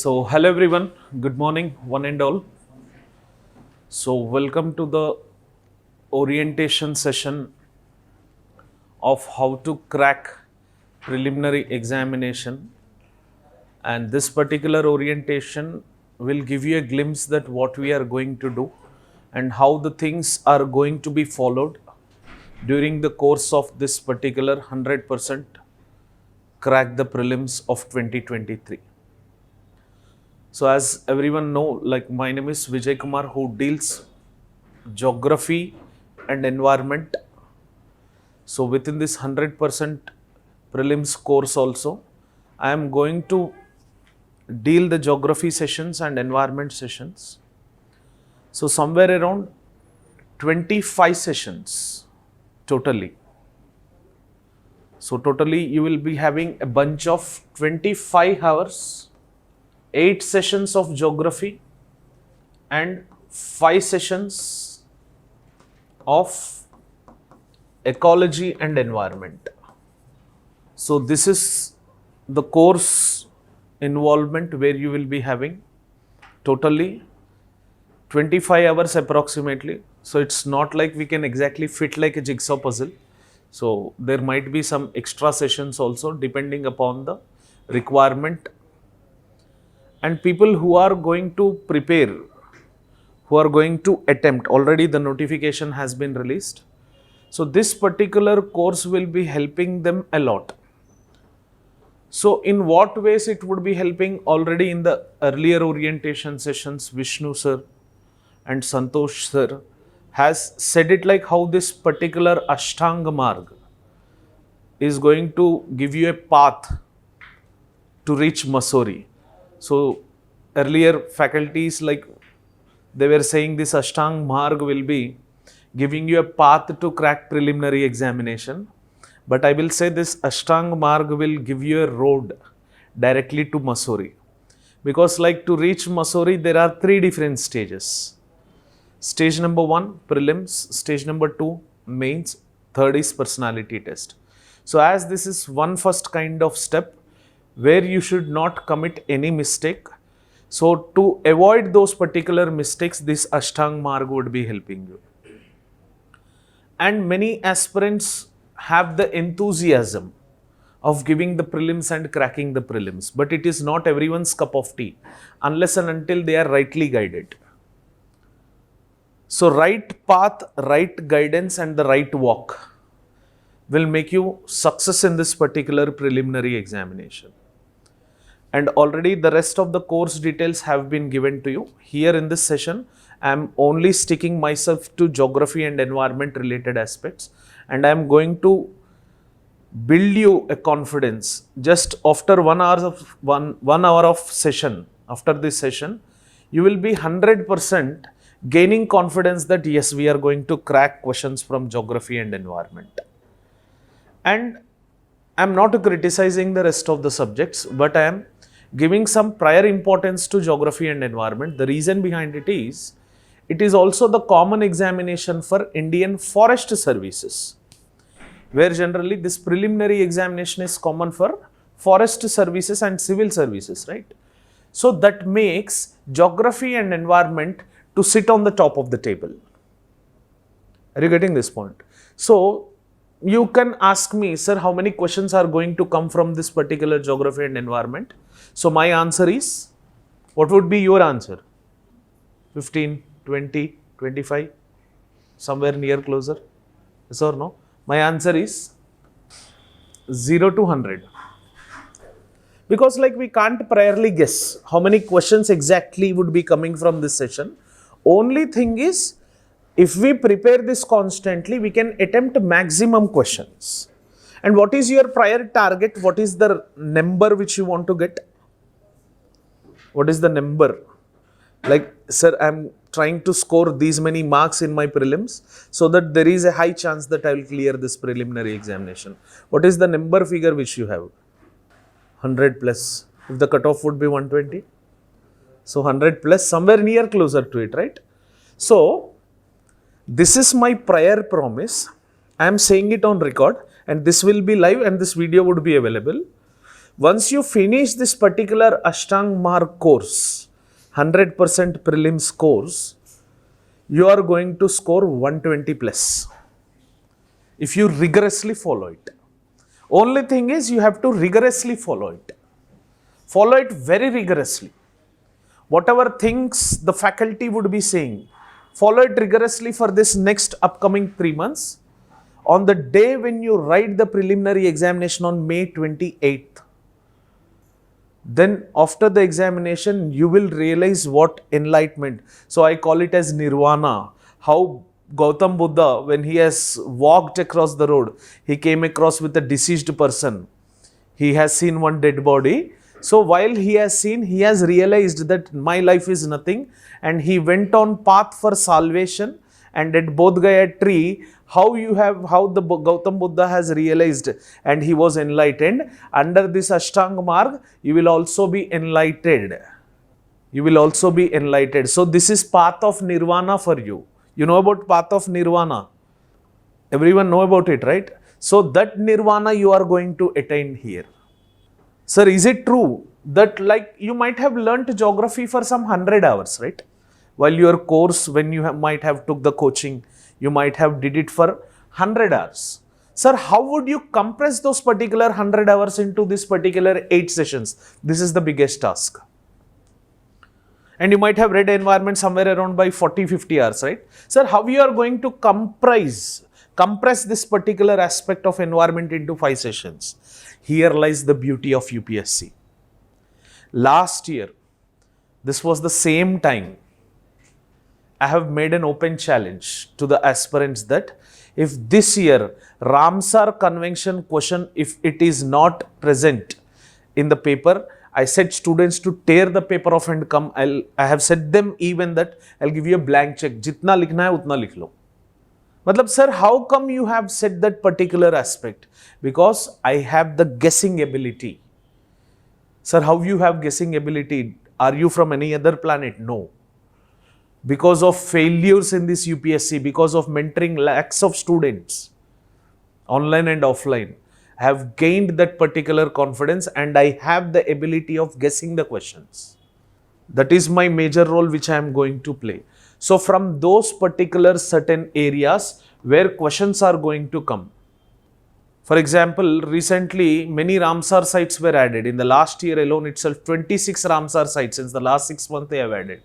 So, hello everyone, good morning, one and all. So, welcome to the orientation session of how to crack preliminary examination. And this particular orientation will give you a glimpse that what we are going to do and how the things are going to be followed during the course of this particular 100% crack the prelims of 2023. So as everyone know, like my name is Vijay Kumar, who deals geography and environment. So within this 100% prelims course also, I am going to deal the geography sessions and environment sessions. So somewhere around 25 sessions totally. So totally you will be having a bunch of 25 hours, 8 sessions of geography and 5 sessions of ecology and environment. So this is the course involvement where you will be having totally 25 hours approximately. So it's not like we can exactly fit like a jigsaw puzzle. So there might be some extra sessions also depending upon the requirement. And people who are going to prepare, who are going to attempt, already the notification has been released. So this particular course will be helping them a lot. So in what ways it would be helping? Already in the earlier orientation sessions, Vishnu sir and Santosh sir has said it like how this particular Ashtanga Marg is going to give you a path to reach Mussoorie. So earlier faculties like they were saying this Ashtang Marg will be giving you a path to crack preliminary examination. But I will say this Ashtang Marg will give you a road directly to Mussoorie. Because like to reach Mussoorie, there are 3 different stages. Stage number 1, prelims. Stage number 2, mains. Third is personality test. So as this is one first kind of step where you should not commit any mistake. So to avoid those particular mistakes, this Ashtang Marg would be helping you. And many aspirants have the enthusiasm of giving the prelims and cracking the prelims, but it is not everyone's cup of tea unless and until they are rightly guided. So right path, right guidance and the right walk will make you success in this particular preliminary examination. And already the rest of the course details have been given to you. Here in this session, I am only sticking myself to geography and environment related aspects. And I am going to build you a confidence. Just after 1 hour of session, after this session, you will be 100% gaining confidence that yes, we are going to crack questions from geography and environment. And I am not criticizing the rest of the subjects, but I am giving some prior importance to geography and environment. The reason behind it is also the common examination for Indian Forest Services, where generally this preliminary examination is common for forest services and civil services, right? So that makes geography and environment to sit on the top of the table. Are you getting this point? So you can ask me, sir, how many questions are going to come from this particular geography and environment? So my answer is, what would be your answer? 15, 20, 25, somewhere near closer, yes or no? My answer is 0 to 100. Because like we can't priorly guess how many questions exactly would be coming from this session. Only thing is, if we prepare this constantly, we can attempt maximum questions. And what is your prior target? What is the number which you want to get? What is the number? Like, sir, I am trying to score these many marks in my prelims so that there is a high chance that I will clear this preliminary examination. What is the number figure which you have? 100 plus. If the cutoff would be 120. So 100 plus, somewhere near closer to it, right? So this is my prior promise. I am saying it on record and this will be live and this video would be available. Once you finish this particular Ashtang Marg course, 100% prelims course, you are going to score 120 plus if you rigorously follow it. Only thing is you have to rigorously follow it. Follow it very rigorously. Whatever things the faculty would be saying, follow it rigorously for this next upcoming 3 months. On the day when you write the preliminary examination on May 28th, then after the examination, you will realize what enlightenment. So I call it as nirvana. How Gautam Buddha, when he has walked across the road, he came across with a deceased person. He has seen one dead body. So while he has seen, he has realized that my life is nothing, and he went on path for salvation. And at Bodh Gaya tree, how the Gautam Buddha has realized and he was enlightened. Under this Ashtanga Marg, you will also be enlightened. You will also be enlightened. So this is path of nirvana for you. You know about path of nirvana. Everyone know about it, right? So that nirvana you are going to attain here. Sir, is it true that like you might have learnt geography for some 100 hours, right? While your course, when you might have took the coaching, you might have did it for 100 hours. Sir, how would you compress those particular 100 hours into this particular 8 sessions? This is the biggest task. And you might have read environment somewhere around by 40-50 hours, right? Sir, how you are going to compress this particular aspect of environment into 5 sessions? Here lies the beauty of UPSC. Last year, this was the same time, I have made an open challenge to the aspirants that if this year Ramsar Convention question, if it is not present in the paper, I said students to tear the paper off and come. I have said them even that I'll give you a blank check. Jitna likhna hai, utna likh lo. Matlab, sir, how come you have said that particular aspect? Because I have the guessing ability. Sir, how you have guessing ability? Are you from any other planet? No. Because of failures in this UPSC, because of mentoring lakhs of students, online and offline, I have gained that particular confidence and I have the ability of guessing the questions. That is my major role which I am going to play. So from those particular certain areas where questions are going to come. For example, recently many Ramsar sites were added. In the last year alone itself, 26 Ramsar sites since the last 6 months they have added.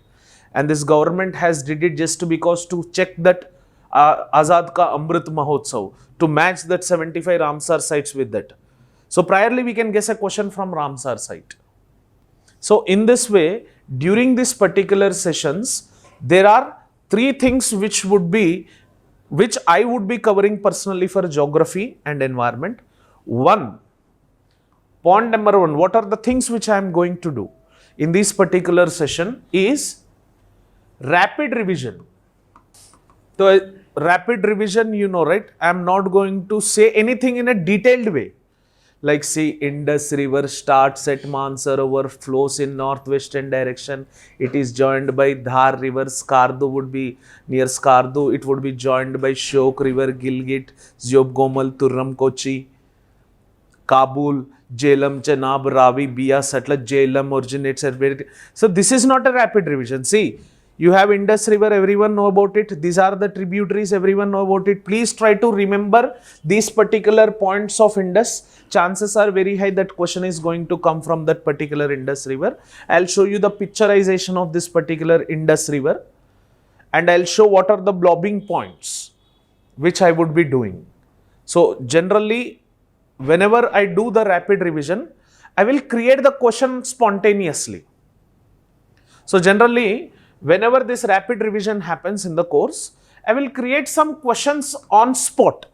And this government has did it just because to check that Azad Ka Amrit Mahotsav, to match that 75 Ramsar sites with that. So priorly we can guess a question from Ramsar site. So in this way, during this particular sessions, there are 3 things which I would be covering personally for geography and environment. Point number 1, what are the things which I am going to do in this particular session is rapid revision. So rapid revision, you know, right? I am not going to say anything in a detailed way. Like see, Indus River starts at Mansarovar, flows in northwestern direction. It is joined by Dhar River. Skardu would be near Skardu. It would be joined by Shok River, Gilgit, Zyob Gomal, Turram Kochi, Kabul, Jhelum, Chenab, Ravi, Bia, Satluj. Jhelum originates at where. So this is not a rapid revision. See, you have Indus River, everyone know about it. These are the tributaries, everyone know about it. Please try to remember these particular points of Indus. Chances are very high that question is going to come from that particular Indus River. I'll show you the picturization of this particular Indus River. And I'll show what are the blobbing points which I would be doing. So generally, whenever I do the rapid revision, I will create the question spontaneously. So generally, whenever this rapid revision happens in the course, I will create some questions on spot.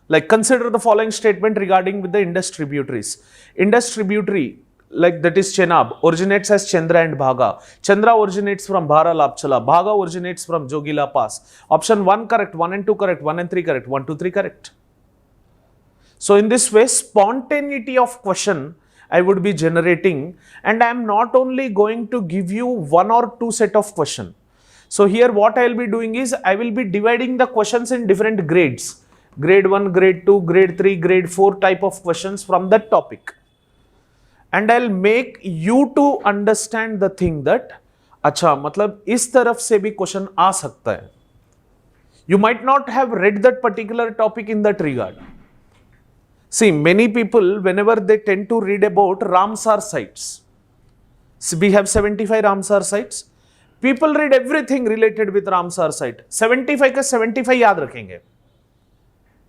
Like consider the following statement regarding with the Indus tributaries. Indus tributary, like that is Chenab, originates as Chandra and Bhaga. Chandra originates from Bhara Lapchala. Bhaga originates from Jogila Pass. Option 1 correct, 1 and 2 correct, 1 and 3 correct, 1, 2, 3 correct. So in this way, spontaneity of question I would be generating, and I am not only going to give you 1 or 2 set of question. So here what I will be doing is I will be dividing the questions in different grades. Grade 1, grade 2, grade 3, grade 4 type of questions from that topic. and I'll make you to understand the thing that अच्छा मतलब इस तरफ से भी question आ सकता है. You might not have read that particular topic in that regard. See, many people, whenever they tend to read about Ramsar sites, so we have 75 Ramsar sites. People read everything related with Ramsar site. 75 का 75 याद रखेंगे.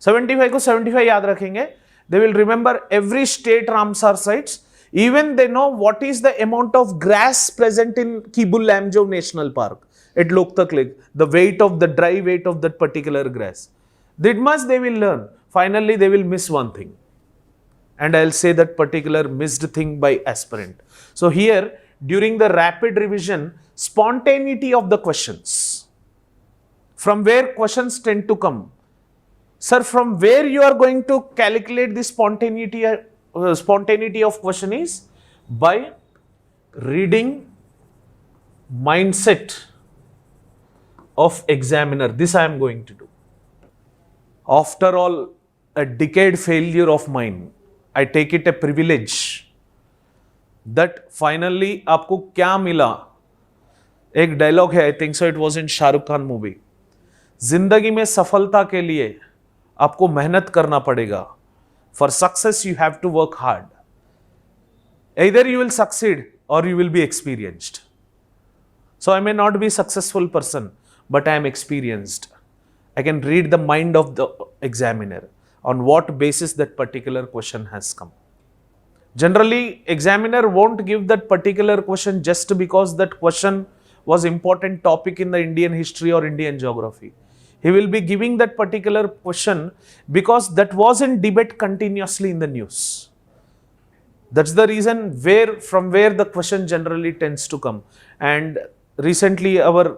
75 को 75 याद रखेंगे. They will remember every state Ramsar sites. Even they know what is the amount of grass present in Kibul Lamjau National Park at Loktak Lake, the weight of the dry weight of that particular grass. That much they will learn. Finally, they will miss one thing. And I'll say that particular missed thing by aspirant. So here, during the rapid revision, spontaneity of the questions. From where questions tend to come? Sir, from where you are going to calculate the spontaneity of question is by reading mindset of examiner. This I am going to do. After all, a decade failure of mine, I take it a privilege that finally आपको क्या मिला. एक dialogue है, I think so it was in Shahrukh Khan movie. जिंदगी में सफलता के लिए आपको मेहनत करना पड़ेगा. For success you have to work hard. either you will succeed or you will be experienced. So I may not be a successful person, but I am experienced. I can read the mind of the examiner on what basis that particular question has come. Generally, examiner won't give that particular question just because that question was important topic in the Indian history or Indian geography. He will be giving that particular question because that was in debate continuously in the news. That's the reason from where the question generally tends to come. And recently our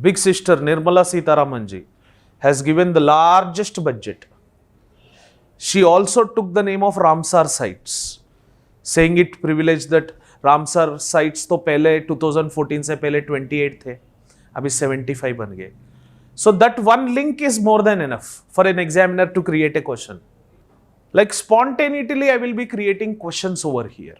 big sister Nirmala Sitharaman ji has given the largest budget. She also took the name of Ramsar sites, saying it privileged that Ramsar sites तो पहले 2014 से पहले 28 थे, अभी 75 बन गए. So that one link is more than enough for an examiner to create a question. Like spontaneously, I will be creating questions over here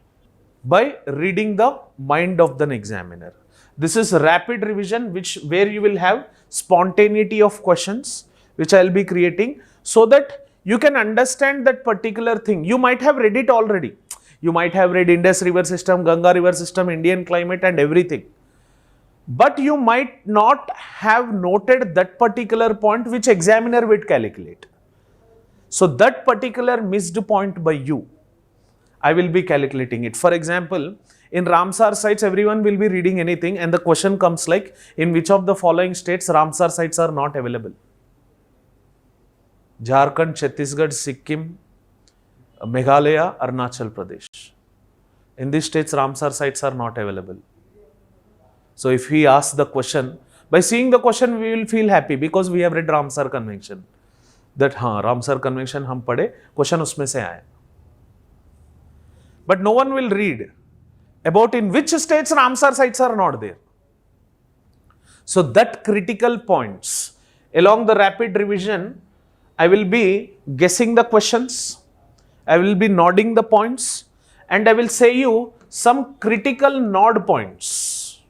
by reading the mind of the examiner. This is rapid revision, where you will have spontaneity of questions, which I will be creating so that you can understand that particular thing. You might have read it already. You might have read Indus River System, Ganga River System, Indian climate and everything. But you might not have noted that particular point which examiner will calculate. So that particular missed point by you, I will be calculating it. For example, in Ramsar sites, everyone will be reading anything and the question comes like, in which of the following states Ramsar sites are not available? Jharkhand, Chhattisgarh, Sikkim, Meghalaya, Arunachal Pradesh. In these states, Ramsar sites are not available. So if he asks the question, by seeing the question, we will feel happy because we have read Ramsar Convention. That हाँ Ramsar Convention हम पढ़े, question उसमें से आया. But no one will read about in which states Ramsar sites are not there. So that critical points along the rapid revision, I will be guessing the questions, I will be nodding the points, and I will say you some critical nod points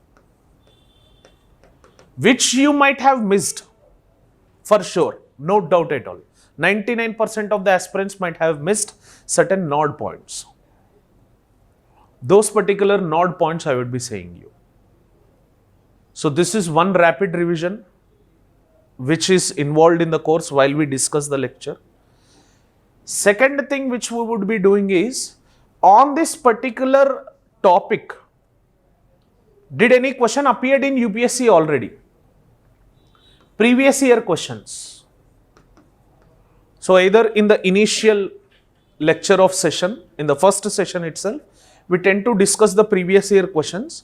which you might have missed for sure. No doubt at all. 99% of the aspirants might have missed certain nod points. Those particular nod points I would be saying you. So this is one rapid revision which is involved in the course while we discuss the lecture. Second thing which we would be doing is, on this particular topic, did any question appeared in UPSC already? Previous year questions. So either in the initial lecture of session, in the first session itself, we tend to discuss the previous year questions,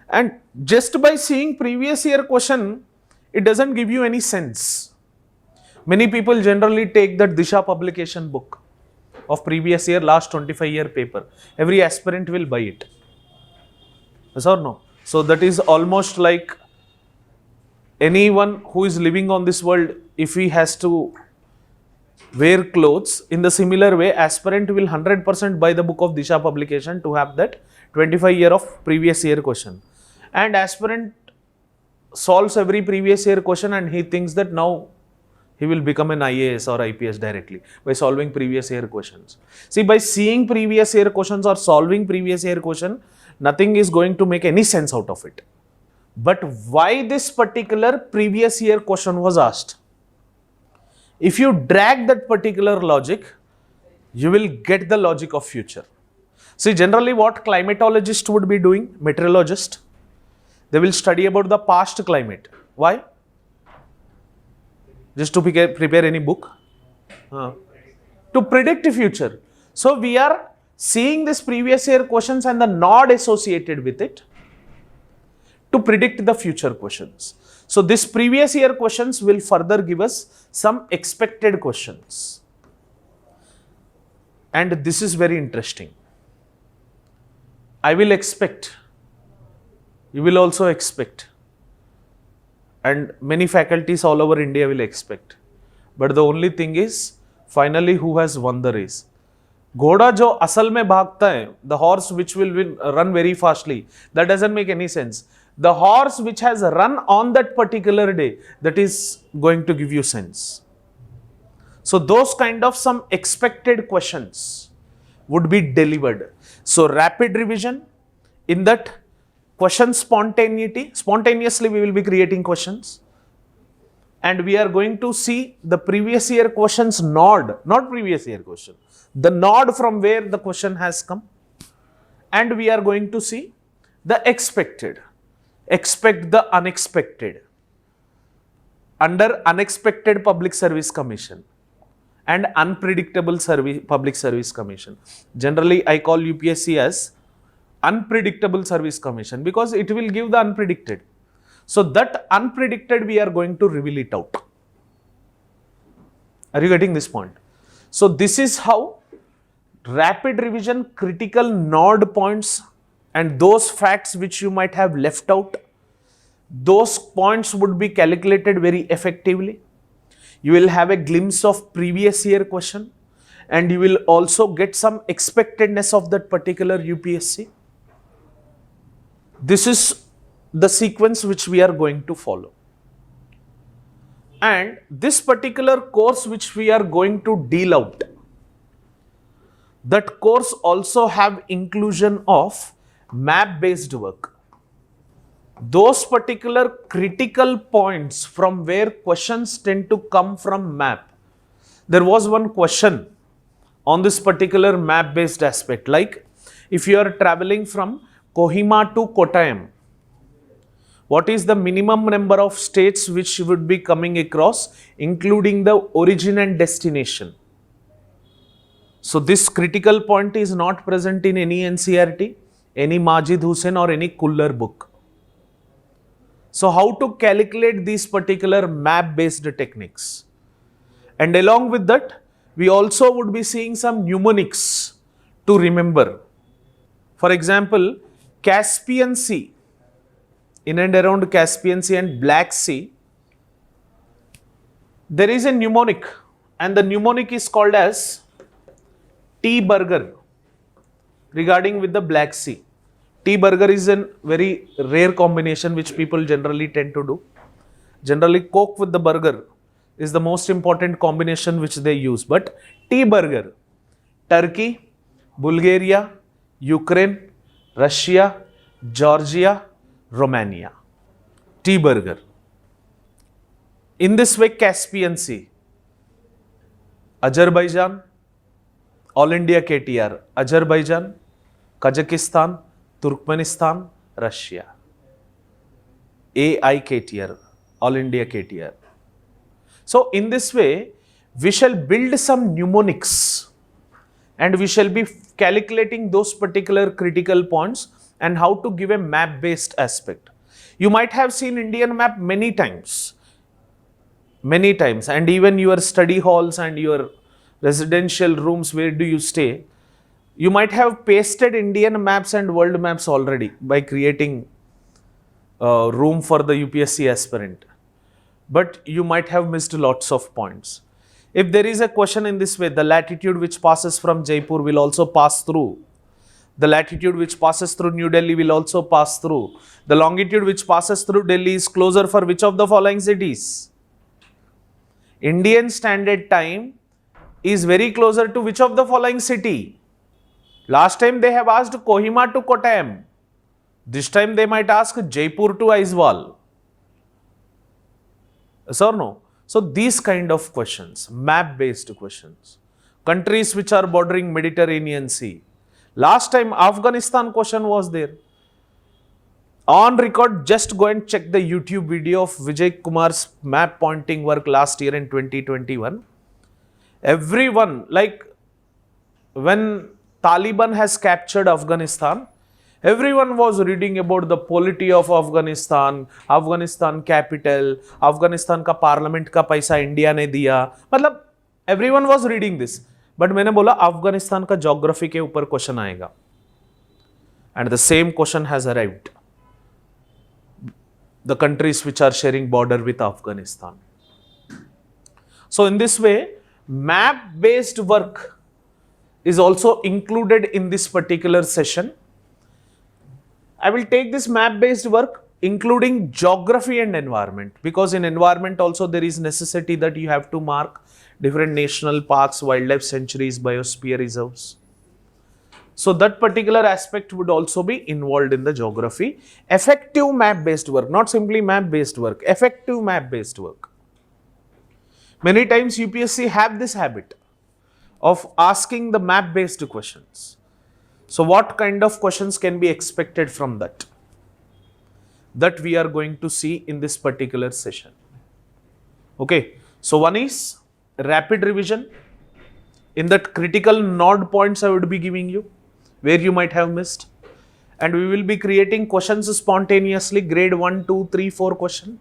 and just by seeing previous year question, it doesn't give you any sense. Many people generally take that Disha publication book of previous year, last 25 year paper. Every aspirant will buy it. Yes or no? So that is almost like anyone who is living on this world, if he has to wear clothes. In the similar way, aspirant will 100% buy the book of Disha publication to have that 25 year of previous year question. And aspirant solves every previous year question and he thinks that now he will become an IAS or IPS directly by solving previous year questions. See, by seeing previous year questions or solving previous year question, nothing is going to make any sense out of it. But why this particular previous year question was asked? If you drag that particular logic, you will get the logic of future. See, generally what climatologist would be doing, meteorologist, they will study about the past climate. Why? Just to prepare any book? To predict the future. So we are seeing this previous year questions and the node associated with it to predict the future questions. So this previous year questions will further give us some expected questions. And this is very interesting. I will expect, you will also expect, and many faculties all over India will expect. But the only thing is, finally who has won the race? घोड़ा जो असल में भागता है, the horse which will run very fastly, that doesn't make any sense. The horse which has run on that particular day, that is going to give you sense. So those kind of some expected questions would be delivered. So rapid revision, in that question spontaneously we will be creating questions. And we are going to see the previous year questions node, not previous year question, the node from where the question has come. And we are going to see the expected. Expect the unexpected under Unexpected Public Service Commission and Unpredictable Public Service Commission. Generally, I call UPSC as Unpredictable Service Commission because it will give the unpredicted. So that unpredicted we are going to reveal it out. Are you getting this point? So this is how rapid revision critical node points and those facts which you might have left out, those points would be calculated very effectively. You will have a glimpse of previous year question and you will also get some expectedness of that particular UPSC. This is the sequence which we are going to follow. And this particular course which we are going to deal out, that course also have inclusion of map based work. Those particular critical points from where questions tend to come from map. There was one question on this particular map based aspect, like if you are traveling from Kohima to Kottayam, what is the minimum number of states which would be coming across, including the origin and destination? So this critical point is not present in any NCERT, any Majid Hussain or any Kuller book. So how to calculate these particular map based techniques? And along with that, we also would be seeing some mnemonics to remember. For example, Caspian Sea, in and around Caspian Sea and Black Sea, there is a mnemonic and the mnemonic is called as T-burger regarding with the Black Sea. T-burger is a very rare combination which people generally tend to do. Generally, Coke with the burger is the most important combination which they use. But T-burger, Turkey, Bulgaria, Ukraine, Russia, Georgia, Romania. T-burger. In this way, Caspian Sea, Azerbaijan, All India KTR, Azerbaijan, Kazakhstan, Turkmenistan, Russia. AIKTR, All India KTR. So in this way, we shall build some mnemonics and we shall be calculating those particular critical points and how to give a map based aspect. You might have seen Indian map many times, and even your study halls and your residential rooms, where do you stay, you might have pasted Indian maps and world maps already by creating room for the UPSC aspirant. But you might have missed lots of points. If there is a question in this way, the latitude which passes from Jaipur will also pass through. The latitude which passes through New Delhi will also pass through. The longitude which passes through Delhi is closer for which of the following cities? Indian Standard Time is very closer to which of the following city? Last time they have asked Kohima to Kottayam. This time they might ask Jaipur to Aizawl. Yes or no? So these kind of questions, map-based questions. Countries which are bordering Mediterranean Sea. Last time Afghanistan question was there. On record, just go and check the YouTube video of Vijay Kumar's map pointing work last year in 2021. Everyone, like when Taliban has captured Afghanistan, everyone was reading about the polity of Afghanistan, Afghanistan capital, Afghanistan का parliament का पैसा India ने दिया. मतलब everyone was reading this. But मैंने बोला अफगानिस्तान का geography के ऊपर क्वेश्चन आएगा. And the same question has arrived. The countries which are sharing border with Afghanistan. So in this way, map-based work is also included in this particular session. I will take this map-based work including geography and environment, because in environment also there is necessity that you have to mark different national parks, wildlife sanctuaries, biosphere reserves. So that particular aspect would also be involved in the geography. Effective map-based work, not simply map-based work, effective map-based work. Many times UPSC have this habit of asking the map-based questions. So what kind of questions can be expected from that? That we are going to see in this particular session. Okay, so one is rapid revision. In that critical node points I would be giving you, where you might have missed. And we will be creating questions spontaneously, grade 1, 2, 3, 4 question.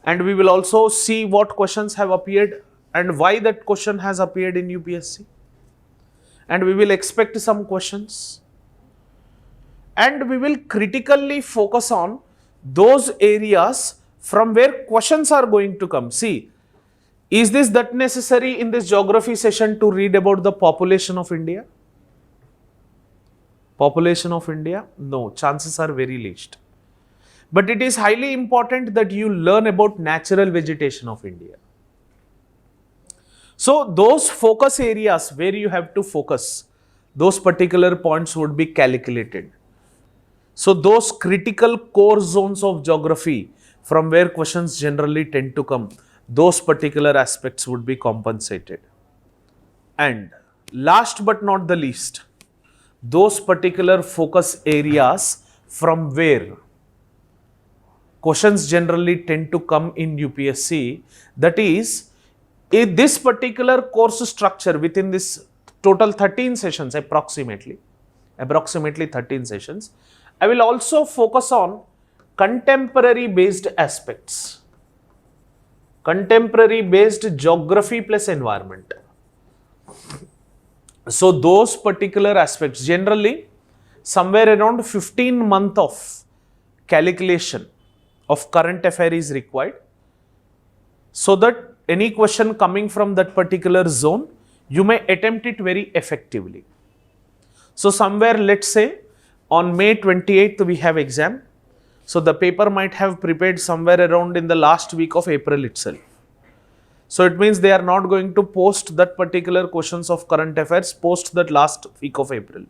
And we will also see what questions have appeared and why that question has appeared in UPSC. And we will expect some questions. And we will critically focus on those areas from where questions are going to come. See, is this that necessary in this geography session to read about the population of India? Population of India? No, chances are very least. But it is highly important that you learn about natural vegetation of India. So those focus areas where you have to focus, those particular points would be calculated. So those critical core zones of geography from where questions generally tend to come, those particular aspects would be compensated. And last but not the least, those particular focus areas from where questions generally tend to come in UPSC, that is, in this particular course structure within this total 13 sessions approximately 13 sessions, I will also focus on contemporary based aspects, contemporary based geography plus environment. So those particular aspects, generally somewhere around 15 months of calculation of current affair is required, so that any question coming from that particular zone, you may attempt it very effectively. So somewhere, let's say on May 28th we have exam. So the paper might have prepared somewhere around in the last week of April itself. So it means they are not going to post that particular questions of current affairs post that last week of April.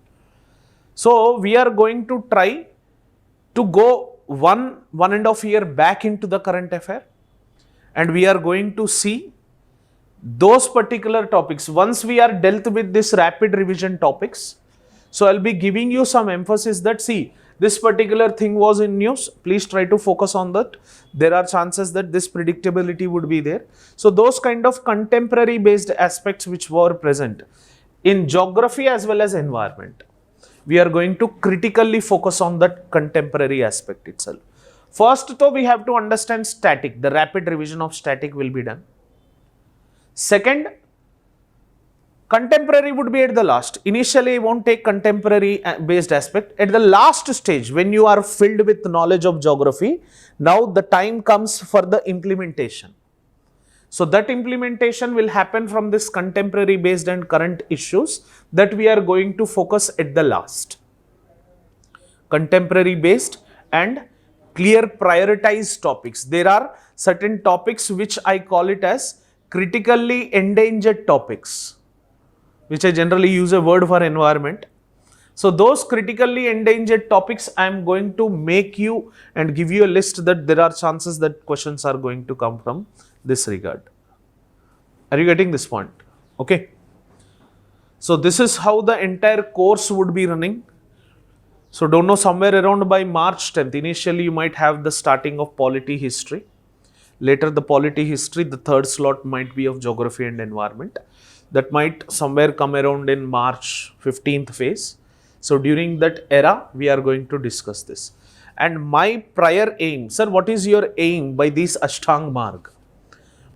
So we are going to try to go one and a half year back into the current affair, and we are going to see those particular topics. Once we are dealt with this rapid revision topics, so I'll be giving you some emphasis that, see, this particular thing was in news, please try to focus on that. There are chances that this predictability would be there. So those kind of contemporary based aspects which were present in geography as well as environment, we are going to critically focus on that contemporary aspect itself. First though, we have to understand static. The rapid revision of static will be done. Second, contemporary would be at the last. Initially, I won't take contemporary based aspect. At the last stage, when you are filled with knowledge of geography, now the time comes for the implementation. So that implementation will happen from this contemporary based and current issues that we are going to focus at the last. Contemporary based and clear prioritized topics. There are certain topics which I call it as critically endangered topics, which I generally use a word for environment. So those critically endangered topics, I am going to make you and give you a list that there are chances that questions are going to come from this regard. Are you getting this point? Okay. So this is how the entire course would be running. So don't know, somewhere around by March 10th, initially you might have the starting of polity history. Later the polity history, the third slot might be of geography and environment. That might somewhere come around in March 15th phase. So during that era, we are going to discuss this. And my prior aim, sir, what is your aim by this Ashtang Marg?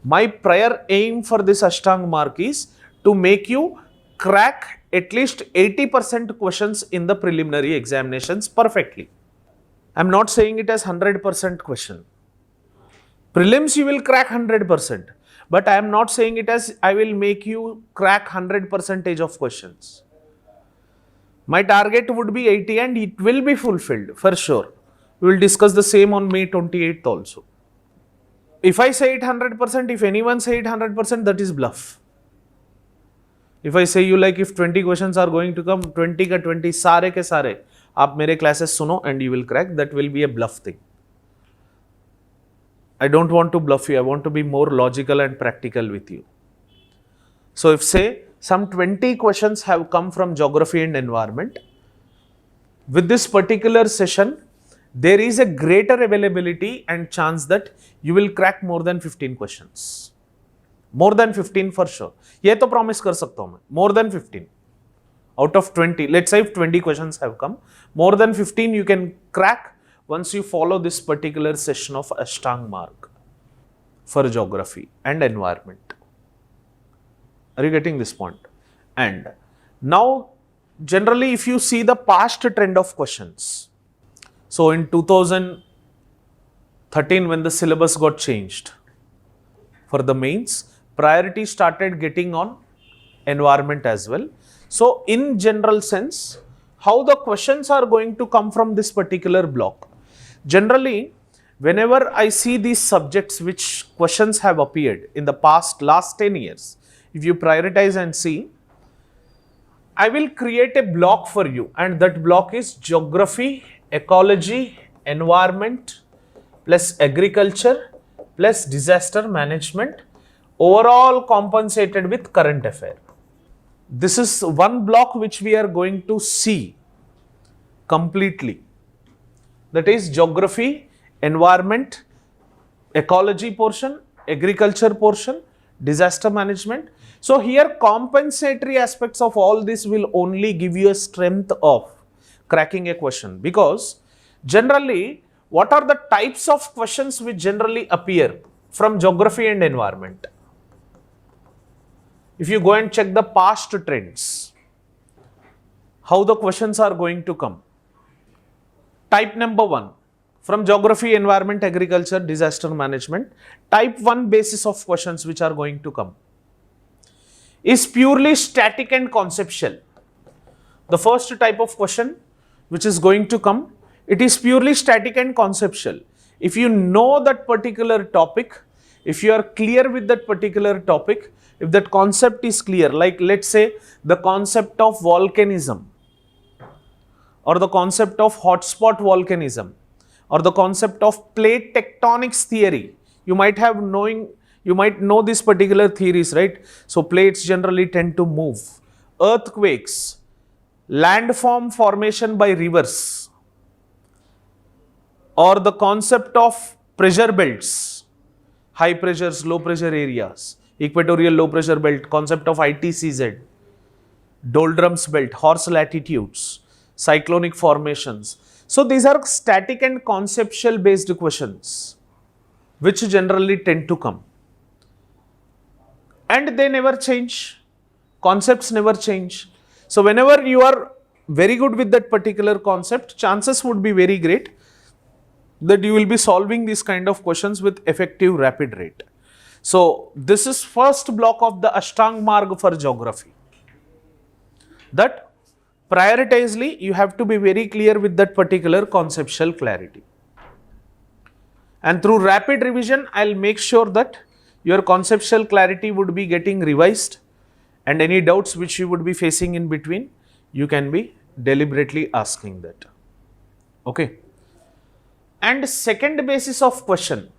My prior aim for this Ashtang Marg is to make you crack at least 80% questions in the preliminary examinations perfectly. I am not saying it as 100% question. Prelims you will crack 100%, but I am not saying it as I will make you crack 100% of questions. My target would be 80 and it will be fulfilled for sure. We will discuss the same on May 28th also. If I say it 100%, if anyone say it 100%, that is bluff. If I say you like if 20 questions are going to come, 20 ka 20 सारे के सारे आप मेरे classes सुनो and you will crack, that will be a bluff thing. I don't want to bluff you, I want to be more logical and practical with you. So if say some 20 questions have come from geography and environment, with this particular session, there is a greater availability and chance that you will crack more than 15 questions. More than 15 for sure. ये तो promise कर सकता हूँ मैं. More than 15. Out of 20, let's say if 20 questions have come, more than 15 you can crack once you follow this particular session of Ashtang Marg for geography and environment. Are you getting this point? And now, generally, if you see the past trend of questions, so in 2013, when the syllabus got changed for the mains, priority started getting on environment as well. So, in general sense, how the questions are going to come from this particular block? Generally, whenever I see these subjects which questions have appeared in the last 10 years, if you prioritize and see, I will create a block for you, and that block is geography, ecology, environment, plus agriculture, plus disaster management, overall compensated with current affair. This is one block which we are going to see completely. That is geography, environment, ecology portion, agriculture portion, disaster management. So here compensatory aspects of all this will only give you a strength of cracking a question, because generally what are the types of questions which generally appear from geography and environment? If you go and check the past trends, how the questions are going to come. Type number 1, from geography, environment, agriculture, disaster management, type 1 basis of questions which are going to come is purely static and conceptual. The first type of question which is going to come, it is purely static and conceptual. If you know that particular topic, if you are clear with that particular topic, if that concept is clear, like let's say the concept of volcanism, or the concept of hotspot volcanism, or the concept of plate tectonics theory, you might know these particular theories, right? So plates generally tend to move. Earthquakes, landform formation by rivers, or the concept of pressure belts, high pressures, low pressure areas, equatorial low pressure belt, concept of ITCZ, doldrums belt, horse latitudes, cyclonic formations. So these are static and conceptual based questions which generally tend to come. And they never change. Concepts never change. So whenever you are very good with that particular concept, chances would be very great that you will be solving these kind of questions with effective rapid rate. So this is first block of the Ashtang Marg for geography, that prioritizely you have to be very clear with that particular conceptual clarity. And through rapid revision, I'll make sure that your conceptual clarity would be getting revised, and any doubts which you would be facing in between, you can be deliberately asking that. Okay. And second basis of question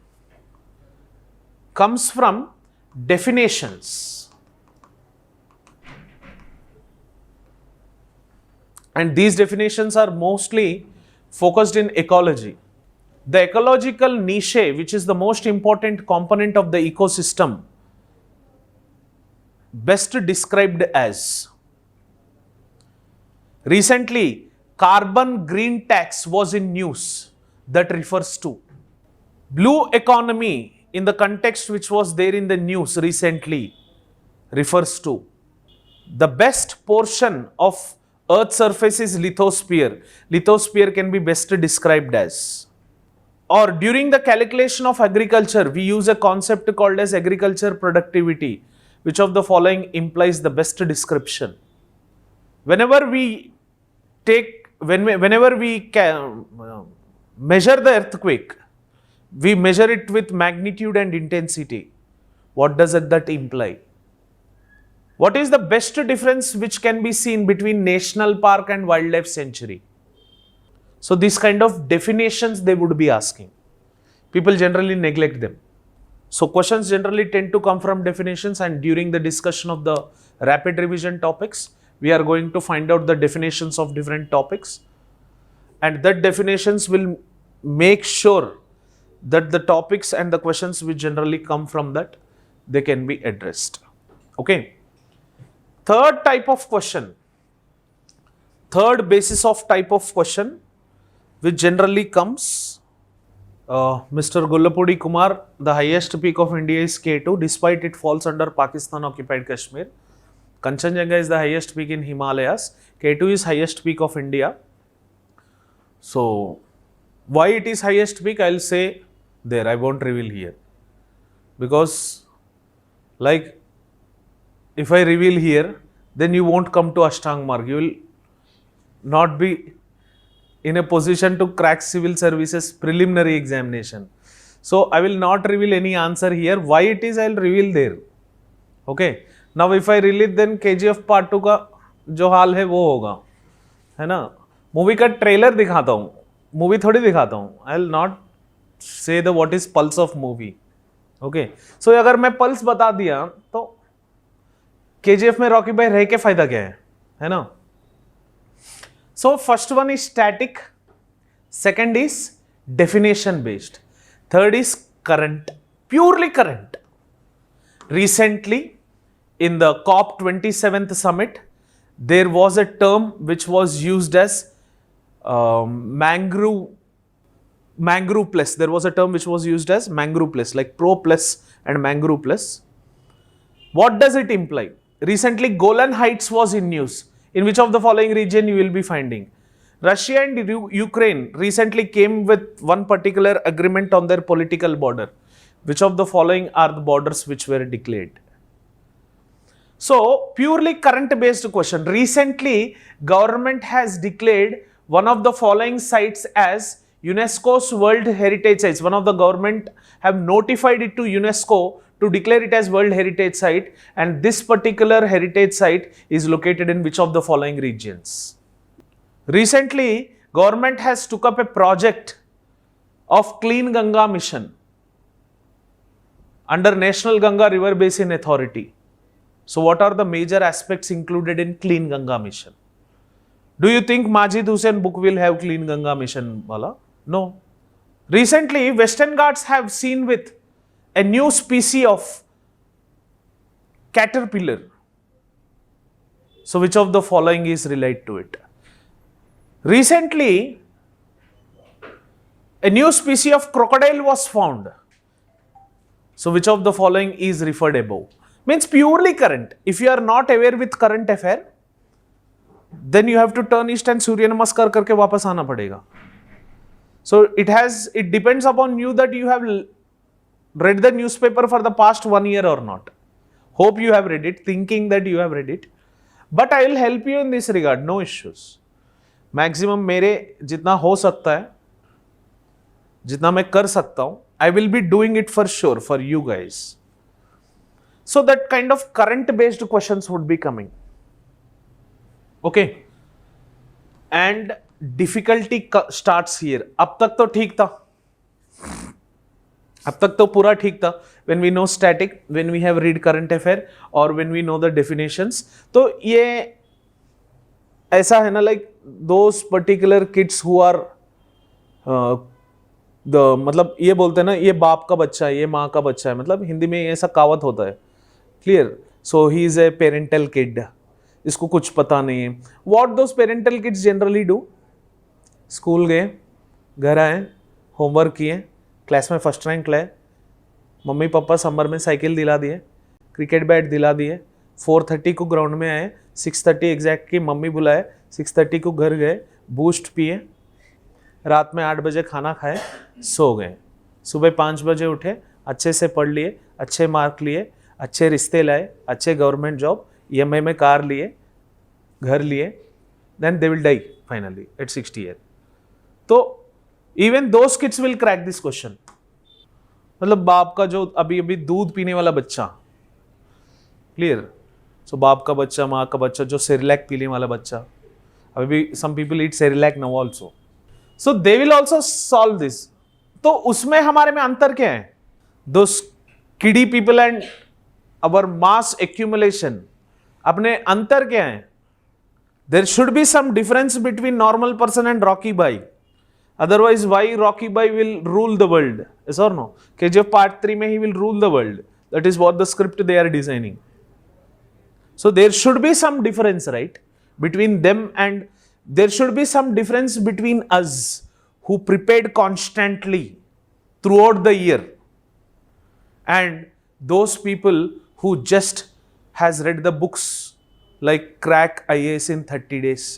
comes from definitions. And these definitions are mostly focused in ecology. The ecological niche, which is the most important component of the ecosystem, best described as. Recently, carbon green tax was in news. That refers to. Blue economy, in the context which was there in the news recently, refers to. The best portion of Earth's surface is lithosphere. Lithosphere can be best described as. Or during the calculation of agriculture, we use a concept called as agriculture productivity. Which of the following implies the best description? Whenever we measure the earthquake, we measure it with magnitude and intensity. What does that imply? What is the best difference which can be seen between national park and wildlife sanctuary? So these kind of definitions they would be asking. People generally neglect them. So questions generally tend to come from definitions, and during the discussion of the rapid revision topics, we are going to find out the definitions of different topics, and that definitions will make sure that the topics and the questions which generally come from that, they can be addressed. Okay. Third type of question, third basis of type of question which generally comes, Mr. Gollapudi Kumar, the highest peak of India is K2 despite it falls under Pakistan occupied Kashmir. Kanchenjunga is the highest peak in Himalayas. K2 is highest peak of India. So why it is highest peak, I'll say there, I won't reveal here. Because like if I reveal here, then you won't come to Ashtang Marg. You will not be in a position to crack civil services preliminary examination. So I will not reveal any answer here. Why it is, I'll reveal there. Okay. Now if I reveal, then KGF Part 2 का जो हाल है वो होगा, है ना? Movie का trailer दिखाता हूँ, मूवी थोड़ी दिखाता हूँ. I'll not say the what is pulse of movie. Okay. So अगर मैं पल्स बता दिया तो KGF में रॉकी भाई रह के फायदा क्या है ना? So first one is static, second is definition based, third is current, purely current. Recently in the COP27th summit, there was a term which was used as mangrove plus. There was a term which was used as mangrove plus, like pro plus and mangrove plus. What does it imply? Recently Golan Heights was in news. In which of the following region you will be finding? Russia and Ukraine recently came with one particular agreement on their political border. Which of the following are the borders which were declared? So purely current based question. Recently government has declared one of the following sites as UNESCO's World Heritage Sites. One of the government have notified it to UNESCO to declare it as World Heritage Site, and this particular heritage site is located in which of the following regions? Recently, government has took up a project of Clean Ganga Mission under National Ganga River Basin Authority. So what are the major aspects included in Clean Ganga Mission? Do you think Majid Hussain book will have Clean Ganga Mission wala? No. Recently, Western Ghats have seen with a new species of caterpillar. So which of the following is related to it? Recently, a new species of crocodile was found. So which of the following is referred above? Means purely current. If you are not aware with current affair, then you have to turn east and Surya Namaskar करके वापस आना पड़ेगा. So it depends upon you that you have read the newspaper for the past 1 year or not? Hope you have read it, thinking that you have read it. But I will help you in this regard, no issues. Maximum मेरे जितना हो सकता है, जितना मैं कर सकता हूं, I will be doing it for sure for you guys. So that kind of current based questions would be coming. Okay. And difficulty starts here. अब तक तो ठीक था, अब तक तो पूरा ठीक था. When we know static, when we have read current affair or when we know the definitions, तो ये ऐसा है ना, like those particular kids who are मतलब ये बोलते हैं ना, ये बाप का बच्चा है, ये माँ का बच्चा है, मतलब हिंदी में ऐसा कहावत होता है. Clear? So he is a parental kid. इसको कुछ पता नहीं है. What those parental kids generally do? School गए, घर आए, होमवर्क किए, क्लास में फर्स्ट रैंक लाए, मम्मी पापा समर में साइकिल दिला दिए, क्रिकेट बैट दिला दिए, 4:30 को ग्राउंड में आए, 6:30 एग्जैक्ट की मम्मी बुलाए, 6:30 को घर गए, बूस्ट पिए, रात में 8 बजे खाना खाए, सो गए, सुबह 5 बजे उठे, अच्छे से पढ़ लिए, अच्छे मार्क लिए, अच्छे रिश्ते लाए, अच्छे गवर्नमेंट जॉब, EMI में कार लिए, घर लिए, then they will die finally at 60 year. तो even those kids will crack this question. मतलब बाप का जो अभी अभी दूध पीने वाला बच्चा, क्लियर? सो बाप का बच्चा, माँ का बच्चा, जो सेरेलैक पीने वाला बच्चा, अभी भी some people eat Cerelac now also, so they will also solve this. तो उसमें हमारे में अंतर क्या है? Those kiddy people and our mass accumulation, अपने अंतर क्या है? There should be some difference between normal person and Rocky Bhai. Otherwise, why Rocky Bhai will rule the world? Yes or no? KGF Part 3 में he will rule the world. That is what the script they are designing. So there should be some difference, right, between them, and there should be some difference between us who prepared constantly throughout the year and those people who just has read the books like crack IAS in 30 days.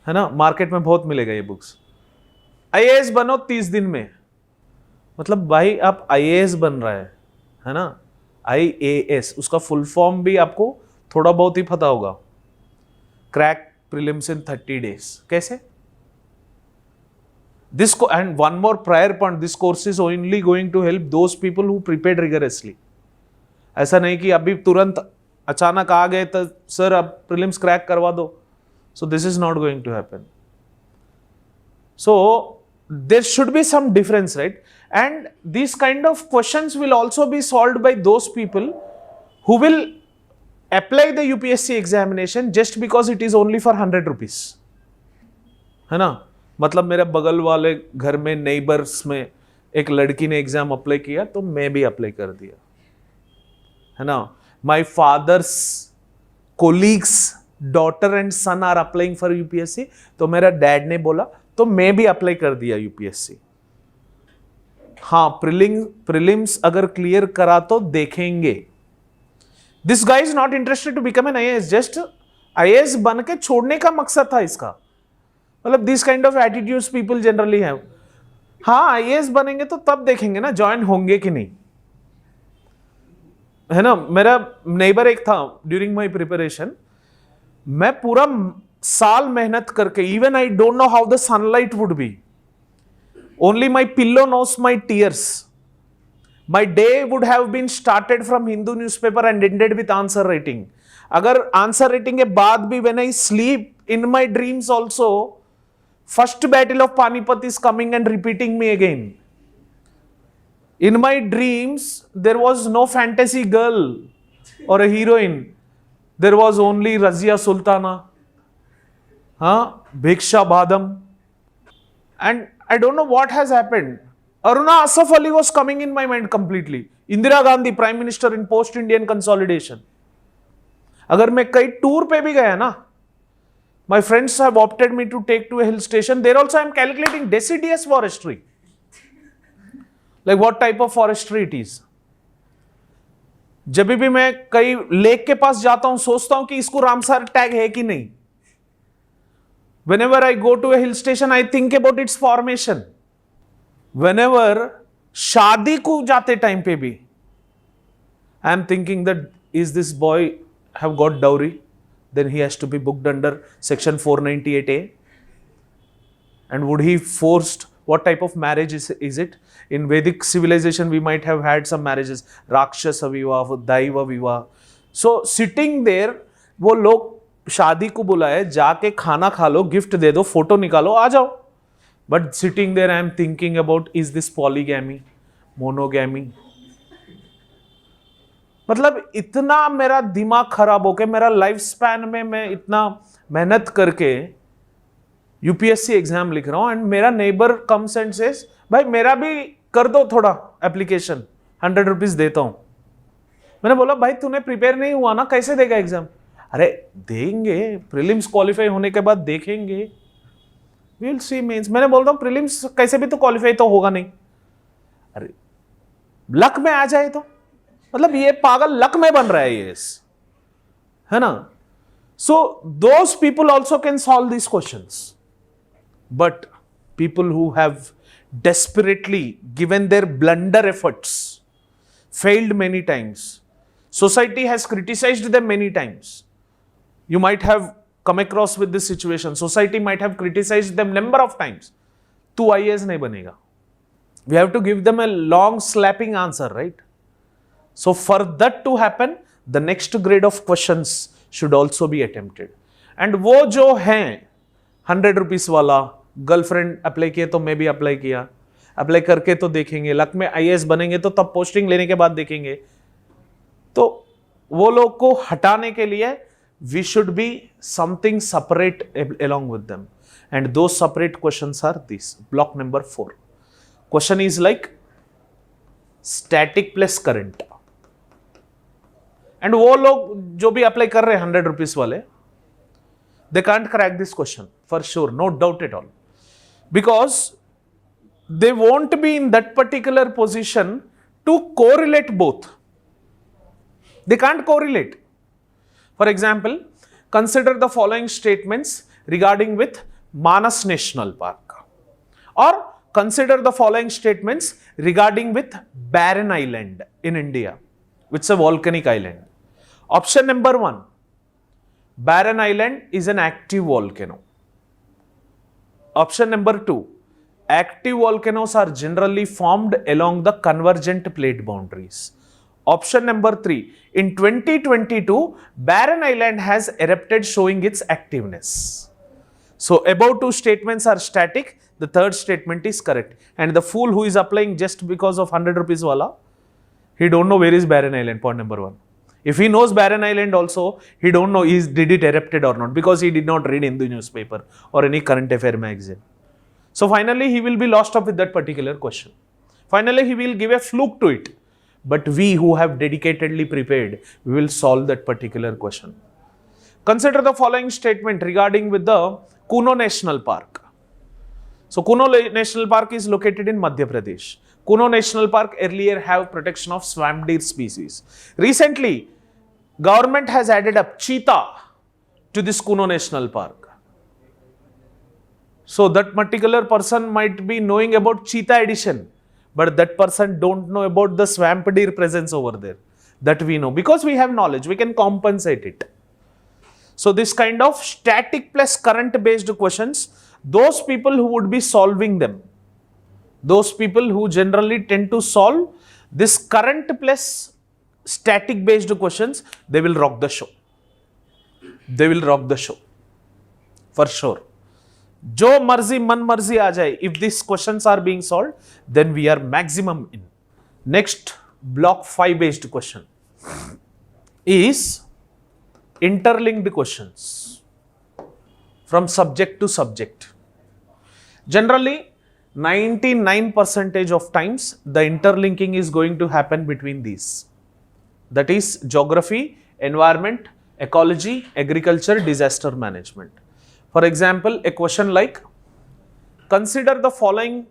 है ना? Market में बहुत मिलेगा ये books. IAS बनो 30 दिन में. मतलब भाई आप IAS बन रहा है ना? IAS, उसका फुल फॉर्म भी आपको थोड़ा बहुत ही पता होगा. क्रैक प्रीलिम्स इन 30 days. कैसे? This and one more prior point, this course is only going to help those people who prepared rigorously. ऐसा नहीं कि अभी तुरंत अचानक आ गए तो सर अब प्रीलिम्स क्रैक करवा दो. So this is not going to happen. So there should be some difference, right? And these kind of questions will also be solved by those people who will apply the UPSC examination just because it is only for 100 rupees. है ना? मतलब मेरे बगल वाले घर में neighbours में एक लड़की ने एग्जाम अप्लाई किया तो मैं भी अप्लाई कर दिया, है ना? My father's colleagues daughter and son are applying for UPSC, तो मेरा डैड ने बोला तो मैं भी अप्लाई कर दिया यूपीएससी. हाँ, प्रीलिम्स अगर क्लियर करा तो देखेंगे. This guy is not interested to become an IAS, just IAS बन के छोड़ने का मकसद था इसका. मतलब this kind of attitudes people generally have. हाँ, आईएएस बनेंगे तो तब देखेंगे ना ज्वाइन होंगे कि नहीं, है ना? मेरा नेबर एक था ड्यूरिंग माई प्रिपरेशन, मैं पूरा साल मेहनत करके, even I don't know how the sunlight would be, only my pillow knows my tears. My day would have been started from Hindu newspaper and ended with answer writing. अगर answer writing के बाद भी when I sleep in my dreams also, first battle of Panipat is coming and repeating me again. In my dreams, there was no fantasy girl or a heroine. There was only Razia Sultana, Bhiksha Badam. And I don't know what has happened. Aruna Asaf Ali was coming in my mind completely. Indira Gandhi, Prime Minister in post-Indian consolidation. अगर मैं कई tour पे भी गया ना, my friends have opted me to take to a hill station. There also I am calculating deciduous forestry. Like what type of forestry it is. जब भी मैं कई लेक के पास जाता हूं सोचता हूं कि इसको रामसर टैग है कि नहीं. Whenever I go to a hill station, I think about its formation. Whenever शादी को जाते टाइम पे भी I am thinking that is this boy have got dowry, then he has to be booked under section 498A. And would he forced, what type of marriage is it? In Vedic civilization we might have had some marriages, Rakshasa Vivaha, Daiva Vivaha. So sitting there, वो लोग शादी को बुलाए, जाके खाना खा लो, gift दे दो, photo निकालो, आ जाओ. But sitting there I am thinking about, is this polygamy, monogamy? मतलब इतना मेरा दिमाग खराब होके, मेरा लाइफ स्पैन में मैं इतना मेहनत करके यूपीएससी एग्जाम लिख रहा हूं, एंड मेरा नेबर कम्स एंड सेज भाई मेरा भी कर दो थोड़ा एप्लीकेशन, 100 रुपीज देता हूं. मैंने बोला भाई तूने प्रिपेयर नहीं हुआ ना, कैसे देगा एग्जाम? अरे देंगे, प्रीलिम्स क्वालिफाई होने के बाद देखेंगे, वी विल सी मेंस. मैंने बोलता हूं प्रीलिम्स कैसे भी तो क्वालिफाई तो होगा नहीं. अरे लक में आ जाए तो, मतलब ये पागल लक में बन रहा है ये, है ना? So those people also can solve these questions, but people who have desperately given their blunder efforts, failed many times, society has criticized them many times. You might have come across with this situation, society might have criticized them number of times. Tu IAS nahi banega. We have to give them a long slapping answer, right? So for that to happen, the next grade of questions should also be attempted. And वो जो हैं 100 rupees वाला, girlfriend apply किए तो मैं भी apply किया, apply करके तो देखेंगे, लक में आईएएस बनेंगे तो तब पोस्टिंग लेने के बाद देखेंगे. तो वो लोग को हटाने के लिए we should be something separate along with them. And those separate questions are these. Block number 4. Question is like static plus current. And वो लोग जो भी अप्लाई कर रहे हैं 100 रुपीज वाले, they can't crack this question for sure, no doubt at all, because they won't be in that particular position to correlate both. They can't correlate. For example, consider the following statements regarding with Manas national park, और consider the following statements regarding with Barren Island in India, which is a volcanic island. Option number 1, Barren Island is an active volcano. Option number 2, active volcanoes are generally formed along the convergent plate boundaries. Option number 3, in 2022, Barren Island has erupted showing its activeness. So above two statements are static, the third statement is correct. And the fool who is applying just because of 100 rupees wala, he don't know where is Barren Island, point number 1. If he knows Barren Island also, he don't know did it erupted or not, because he did not read Hindu newspaper or any current affair magazine. So finally he will be lost up with that particular question. Finally he will give a fluke to it. But we who have dedicatedly prepared, we will solve that particular question. Consider the following statement regarding with the Kuno National Park. So Kuno National Park is located in Madhya Pradesh. Kuno National Park earlier have protection of swamp deer species. Recently, government has added up cheetah to this Kuno National Park. So that particular person might be knowing about cheetah addition, but that person don't know about the swamp deer presence over there. That we know, because we have knowledge, we can compensate it. So this kind of static plus current based questions, those people who would be solving them, those people who generally tend to solve this current plus static based questions, they will rock the show. They will rock the show for sure. जो मर्जी मन मर्जी आ जाए, if these questions are being solved, then we are maximum in. Next block 5 based question is interlinked questions from subject to subject. Generally 99% of times the interlinking is going to happen between these, that is geography, environment, ecology, agriculture, disaster management. For example, a question like, consider the following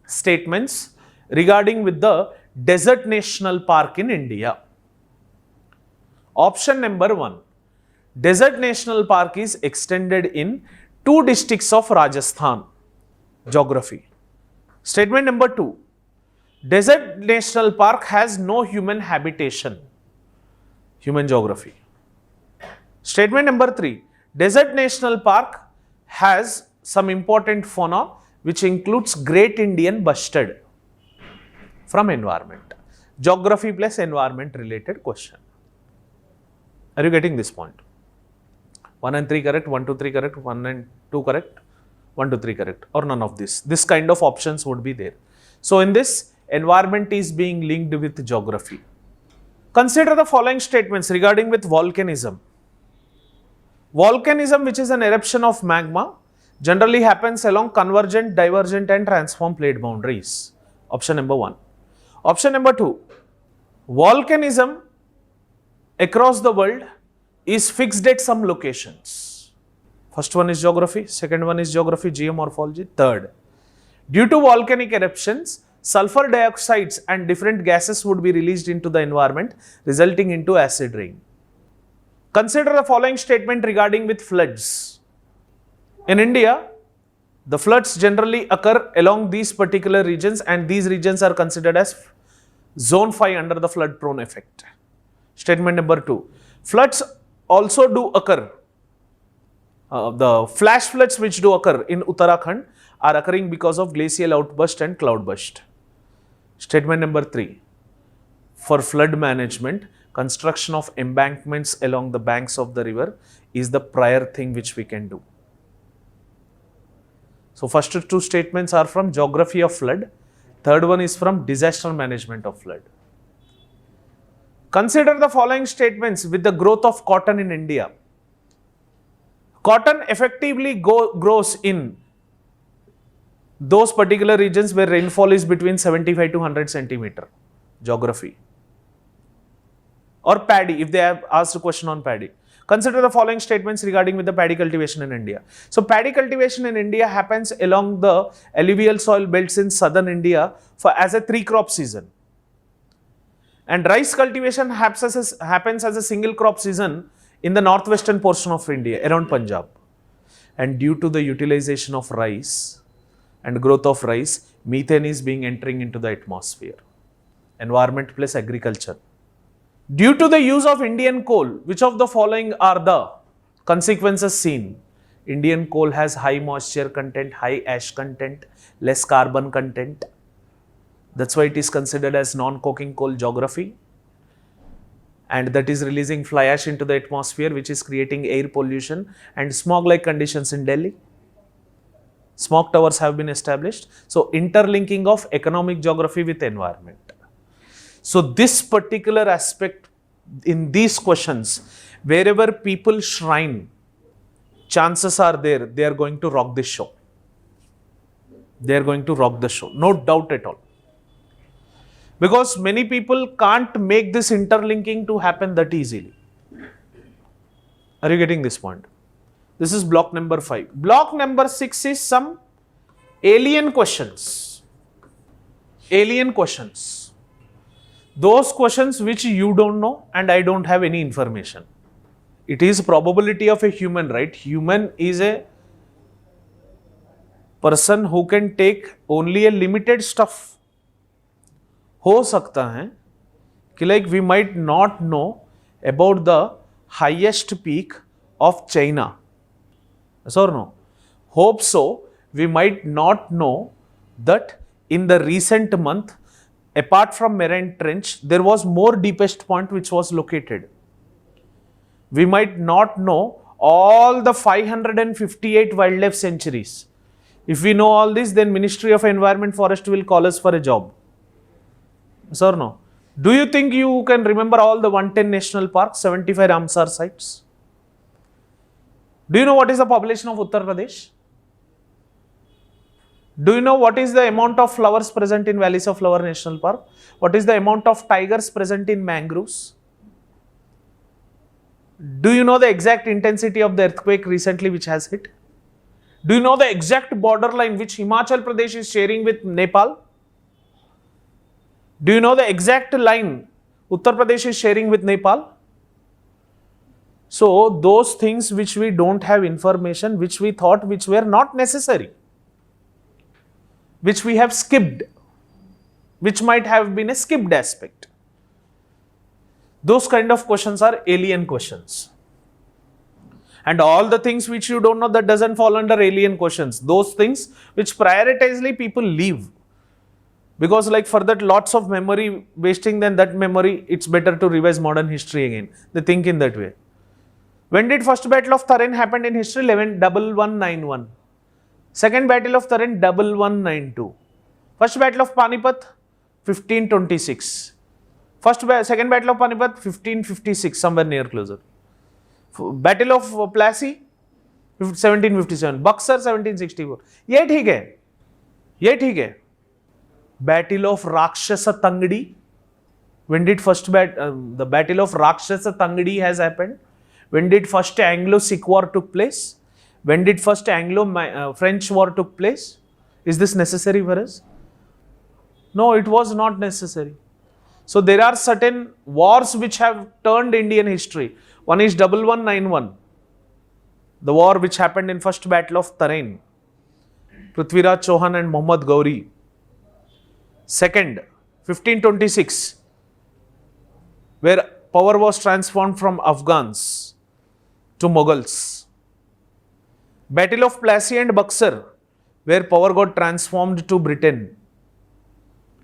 statements regarding with the desert national park in India. Option number 1, desert national park is extended in 2 districts of Rajasthan. Geography. Statement number 2, Desert National Park has no human habitation. Human geography. Statement number 3. Desert National Park has some important fauna which includes Great Indian Bustard. From environment. Geography plus environment related question. Are you getting this point? 1 and 3 correct, 1 to 3 correct, 1 and 2 correct, 1 to 3 correct, or none of this. This kind of options would be there. So in this, environment is being linked with geography. Consider the following statements regarding with volcanism. Volcanism, which is an eruption of magma, generally happens along convergent, divergent and transform plate boundaries. Option number 1. Option number 2. Volcanism across the world is fixed at some locations. First one is geography, second one is geography, geomorphology. Third, due to volcanic eruptions, sulfur dioxides and different gases would be released into the environment, resulting into acid rain. Consider the following statement regarding with floods. In India, the floods generally occur along these particular regions, and these regions are considered as zone 5 under the flood prone effect. Statement number 2. Floods also do occur. The flash floods which do occur in Uttarakhand are occurring because of glacial outburst and cloud burst. Statement number 3. For flood management, construction of embankments along the banks of the river is the prior thing which we can do. So first 2 statements are from geography of flood. Third one is from disaster management of flood. Consider the following statements with the growth of cotton in India. Cotton effectively grows in those particular regions where rainfall is between 75 to 100 centimeter. Geography. Or paddy, if they have asked a question on paddy. Consider the following statements regarding with the paddy cultivation in India. So paddy cultivation in India happens along the alluvial soil belts in southern India as a 3-crop season. And rice cultivation happens as a single crop season in the northwestern portion of India, around Punjab. And due to the utilization of rice and growth of rice, methane is being entering into the atmosphere. Environment plus agriculture. Due to the use of Indian coal, which of the following are the consequences seen? Indian coal has high moisture content, high ash content, less carbon content. That's why it is considered as non-coking coal. Geography. And that is releasing fly ash into the atmosphere, which is creating air pollution and smog-like conditions in Delhi. Smog towers have been established. So interlinking of economic geography with environment. So this particular aspect in these questions, wherever people shrine, chances are there they are going to rock this show. They are going to rock the show, no doubt at all. Because many people can't make this interlinking to happen that easily. Are you getting this point? This is block number 5. Block number 6 is some alien questions. Alien questions. Those questions which you don't know and I don't have any information. It is probability of a human, right? Human is a person who can take only a limited stuff. हो सकता है कि like we might not know about the highest peak of China. Yes or no? Hope so. We might not know that in the recent month, apart from Marine Trench, there was more deepest point which was located. We might not know all the 558 wildlife sanctuaries. If we know all this, then Ministry of Environment Forest will call us for a job. Yes or no? Do you think you can remember all the 110 national parks, 75 Ramsar sites? Do you know what is the population of Uttar Pradesh? Do you know what is the amount of flowers present in Valleys of Flower National Park? What is the amount of tigers present in mangroves? Do you know the exact intensity of the earthquake recently which has hit? Do you know the exact borderline which Himachal Pradesh is sharing with Nepal? Do you know the exact line Uttar Pradesh is sharing with Nepal? So those things which we don't have information, which we thought which were not necessary, which we have skipped, which might have been a skipped aspect. Those kind of questions are alien questions. And all the things which you don't know, that doesn't fall under alien questions. Those things which prioritizely people leave. Because like for that lots of memory wasting, then that memory, it's better to revise modern history again. They think in that way. When did first battle of Tarin happen in history? 1191. Second battle of Tarin 1192. First battle of Panipat 1526. Second battle of Panipat 1556, somewhere near closer. Battle of Plassey 1757. Buxar 1764. ये ठीक है, ये ठीक है. Battle of Rakshasa Tangdi. When did the Battle of Rakshasa Tangdi has happened? When did first Anglo-Sikh War took place? When did first Anglo-French War took place? Is this necessary for us? No, it was not necessary. So there are certain wars which have turned Indian history. One is 1191, the war which happened in first battle of Tarin, Prithviraj Chauhan and Muhammad Gauri. Second, 1526, where power was transformed from Afghans to Mughals. Battle of Plassey and Buxar, where power got transformed to Britain.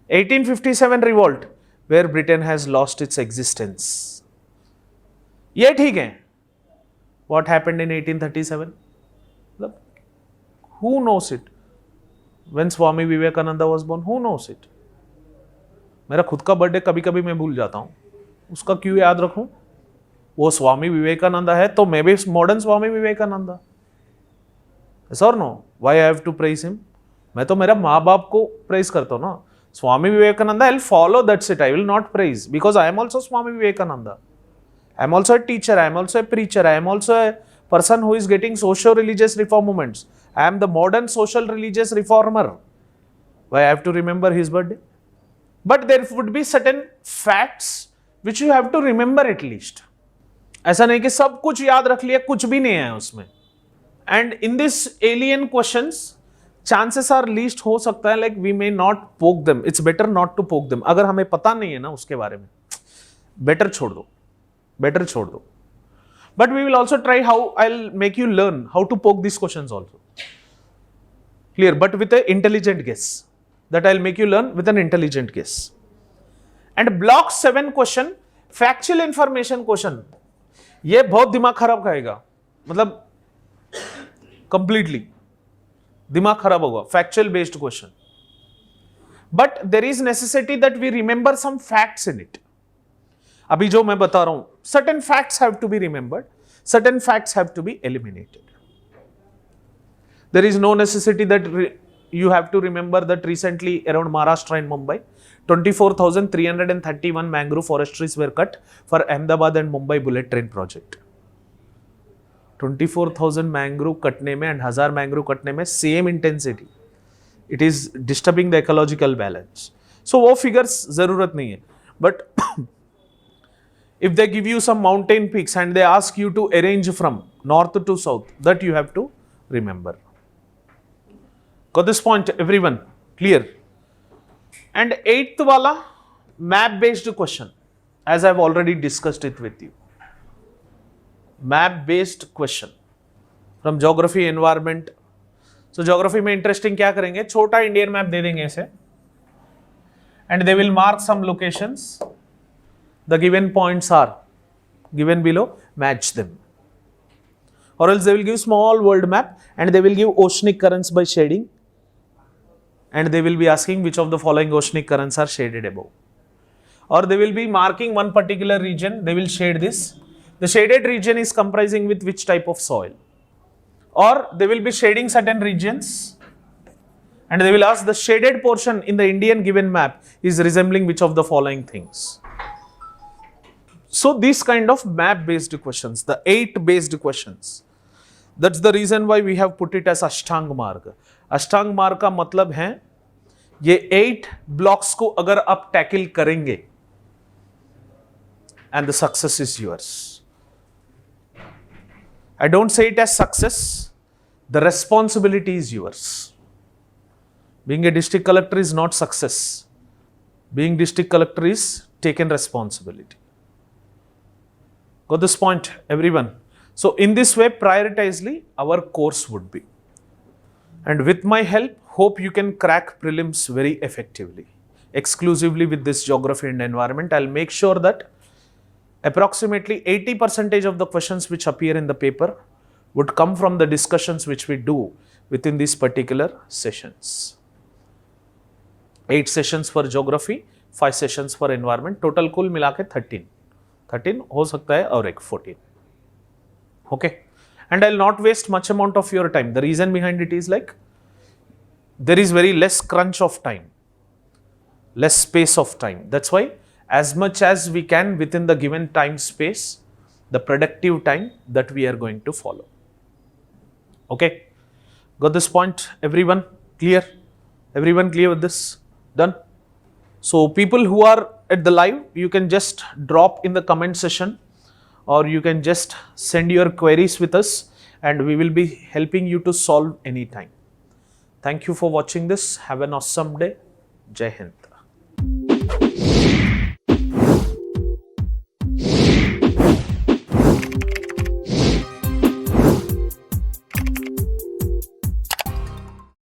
1857 revolt, where Britain has lost its existence. ये ठीक है. What happened in 1837? Who knows it? When Swami Vivekananda was born, who knows it? मेरा खुद का birthday कभी कभी मैं भूल जाता हूँ. उसका क्यों याद रखूं? वो स्वामी विवेकानंद है तो मैं भी modern Swami Vivekananda. Yes or no? Why I have to praise him? मैं तो मेरा माँ बाप को praise करता हूँ ना. Swami Vivekananda, I'll follow, that's it. I will not praise because I am also Swami Vivekananda. I am also a teacher, I am also a preacher, I am also a person who is getting socio-religious reform movements. I am the modern social religious reformer. Why I have to remember his birthday? But there would be certain facts which you have to remember at least. ऐसा नहीं कि सब कुछ याद रख लिया, कुछ भी नहीं है उसमें. And in this alien questions, chances are least हो सकता है like we may not poke them. It's better not to poke them. अगर हमें पता नहीं है ना उसके बारे में, better छोड़ दो. Better छोड़ दो. But we will also try how I'll make you learn how to poke these questions also. Clear? But with an intelligent guess. That I'll make you learn with an intelligent guess. And block 7 question, factual information question. ये बहुत दिमाग खराब खाएगा. मतलब completely. दिमाग खराब होगा. Factual based question. But there is necessity that we remember some facts in it. अभी जो मैं बता रहा हूं, certain facts have to be remembered, certain facts have to be eliminated. There is no necessity that you have to remember that recently around Maharashtra and Mumbai, 24,331 mangrove forest trees were cut for Ahmedabad and Mumbai bullet train project. 24,000 mangrove कटने में and 1000 mangrove कटने में same intensity. It is disturbing the ecological balance. So वो figures जरूरत नहीं है. But if they give you some mountain peaks and they ask you to arrange from north to south, that you have to remember. Got this point, everyone? Clear? And 8th wala, map based question, as I have already discussed it with you. Map based question from geography, environment. So geography में interesting क्या करेंगे? छोटा Indian map दे देंगे ऐसे, and they will mark some locations. The given points are given below, match them. Or else they will give small world map and they will give oceanic currents by shading, and they will be asking which of the following oceanic currents are shaded above. Or they will be marking one particular region, they will shade this. The shaded region is comprising with which type of soil. Or they will be shading certain regions and they will ask the shaded portion in the Indian given map is resembling which of the following things. So these kind of map based questions, the 8 based questions, that's the reason why we have put it as Ashtang Marg. Ashtang Marg का मतलब है ये 8 blocks को अगर आप tackle करेंगे and the success is yours. I don't say it as success, the responsibility is yours. Being a district collector is not success. Being district collector is taken responsibility. Got this point, everyone? So in this way, prioritizedly, our course would be. And with my help, hope you can crack prelims very effectively. Exclusively with this geography and environment, I'll make sure that approximately 80% of the questions which appear in the paper would come from the discussions which we do within these particular sessions. 8 sessions for geography, 5 sessions for environment, total कुल मिला के 13 हो सकता है और एक 14. Okay, and I'll not waste much amount of your time. The reason behind it is like there is very less crunch of time, less space of time. That's why as much as we can within the given time space, the productive time that we are going to follow. Okay, got this point, everyone? Clear? Everyone clear with this? Done? So people who are at the live, you can just drop in the comment section, or you can just send your queries with us and we will be helping you to solve anytime. Thank you for watching this. Have an awesome day. Jai Hind.